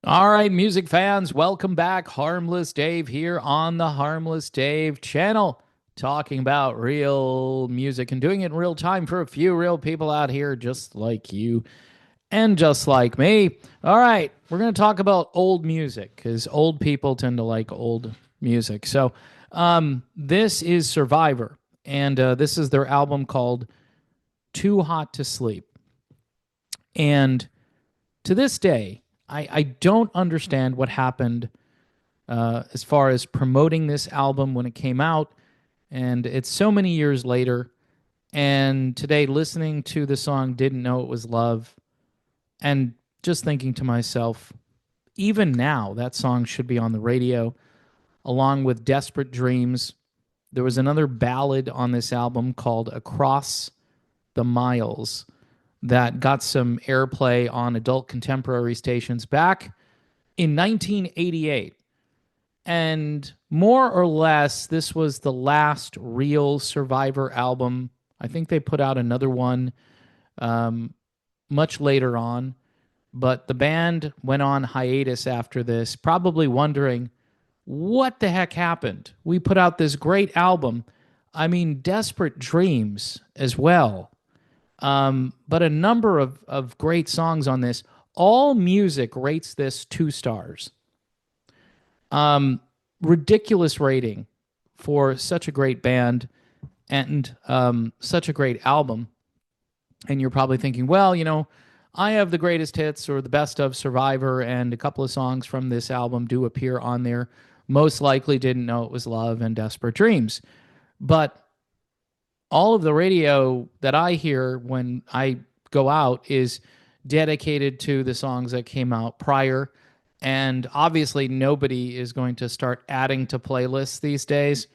All right, music fans, welcome back. Harmless Dave here on the Harmless Dave channel, talking about real music and doing it in real time for a few real people out here just like you and just like me. All right, we're going to talk about old music because old people tend to like old music. This is Survivor, and this is their album called Too Hot to Sleep. And to this day, I don't understand what happened as far as promoting this album when it came out. And it's so many years later. And today, listening to the song Didn't Know It Was Love, and just thinking to myself, even now, that song should be on the radio along with Desperate Dreams. There was another ballad on this album called Across the Miles that got some airplay on adult contemporary stations back in 1988. And more or less, this was the last real Survivor album. I think they put out another one um, much later on, but the band went on hiatus after this, probably wondering what the heck happened. We put out this great album. I mean, Desperate Dreams as well. But a number of great songs on this. All Music rates this 2 stars. Um, Ridiculous rating for such a great band and such a great album. And you're probably thinking, well, I have the greatest hits or the best of Survivor, and a couple of songs from this album do appear on there. Most likely Didn't Know It Was Love and Desperate Dreams. But all of the radio that I hear when I go out is dedicated to the songs that came out prior. And obviously, nobody is going to start adding to playlists these days.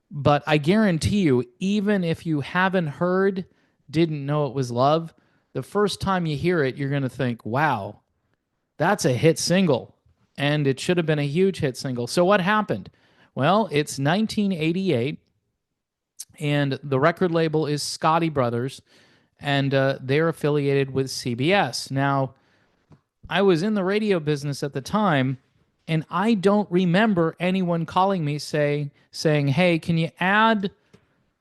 But I guarantee you, even if you haven't heard Didn't Know It Was Love, the first time you hear it, you're going to think, wow, that's a hit single. And it should have been a huge hit single. So what happened? Well, it's 1988 and the record label is Scotty Brothers, and they're affiliated with CBS. Now, I was in the radio business at the time, and I don't remember anyone calling me saying, "Hey, can you add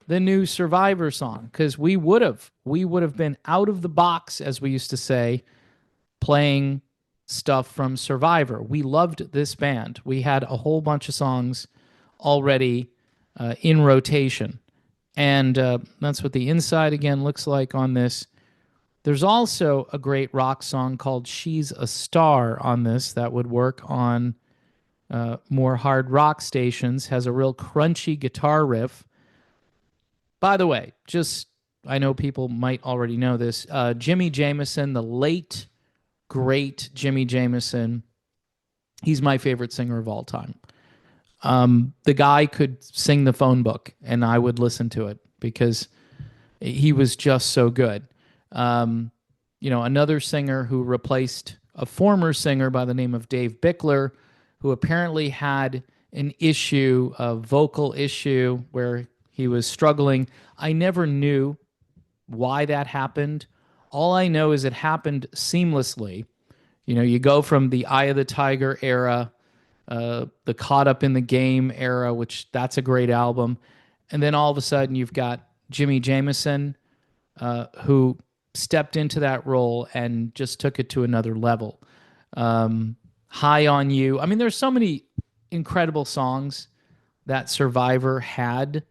the new Survivor song?" Because we would have been out of the box, as we used to say, playing stuff from Survivor. We loved this band. We had a whole bunch of songs already in rotation. And that's what the inside again looks like on this. There's also a great rock song called She's a Star on this that would work on more hard rock stations, has a real crunchy guitar riff. By the way, just I know people might already know this. Jimmy Jamison, the late, great Jimmy Jamison, he's my favorite singer of all time. The guy could sing the phone book and I would listen to it because he was just so good. Another singer who replaced a former singer by the name of Dave Bickler, who apparently had an issue, a vocal issue where he was struggling. I never knew why that happened. All I know is it happened seamlessly. You go from the Eye of the Tiger era, the Caught Up in the Game era, which that's a great album. And then all of a sudden you've got Jimmy Jamison, who stepped into that role and just took it to another level. High on You. I mean, there's so many incredible songs that Survivor had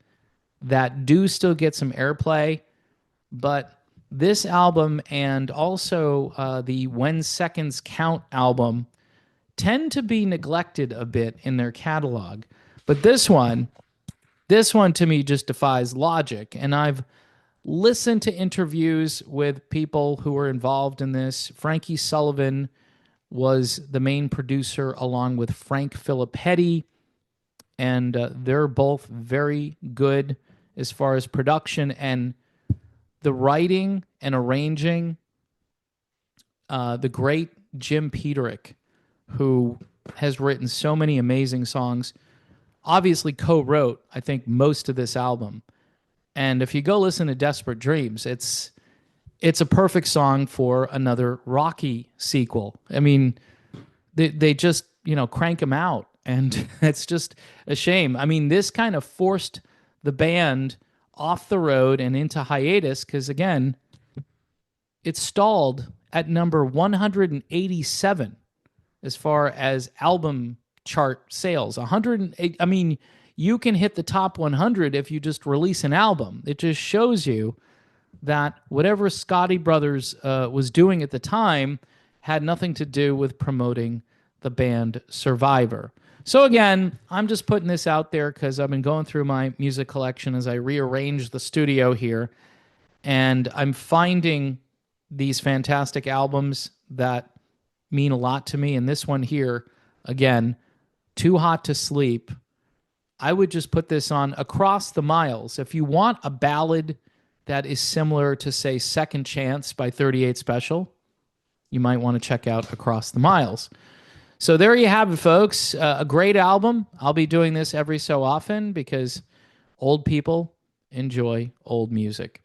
that do still get some airplay, but this album and also the When Seconds Count album tend to be neglected a bit in their catalog. But this one to me just defies logic. And I've listened to interviews with people who were involved in this. Frankie Sullivan was the main producer along with Frank Filippetti, and they're both very good as far as production and the writing and arranging. The great Jim Peterick, who has written so many amazing songs, obviously co-wrote, I think, most of this album. And if you go listen to Desperate Dreams, it's a perfect song for another Rocky sequel. I mean, they just, crank them out. And it's just a shame. I mean, this kind of forced the band off the road and into hiatus because, again, it stalled at number 187 as far as album chart sales. 108. I mean, you can hit the top 100 if you just release an album. It just shows you that whatever Scotty Brothers was doing at the time had nothing to do with promoting the band Survivor. So again, I'm just putting this out there because I've been going through my music collection as I rearrange the studio here, and I'm finding these fantastic albums that mean a lot to me. And this one here, again, Too Hot to Sleep, I would just put this on Across the Miles. If you want a ballad that is similar to, say, Second Chance by 38 Special, you might want to check out Across the Miles. So there you have it, folks. A great album. I'll be doing this every so often because old people enjoy old music.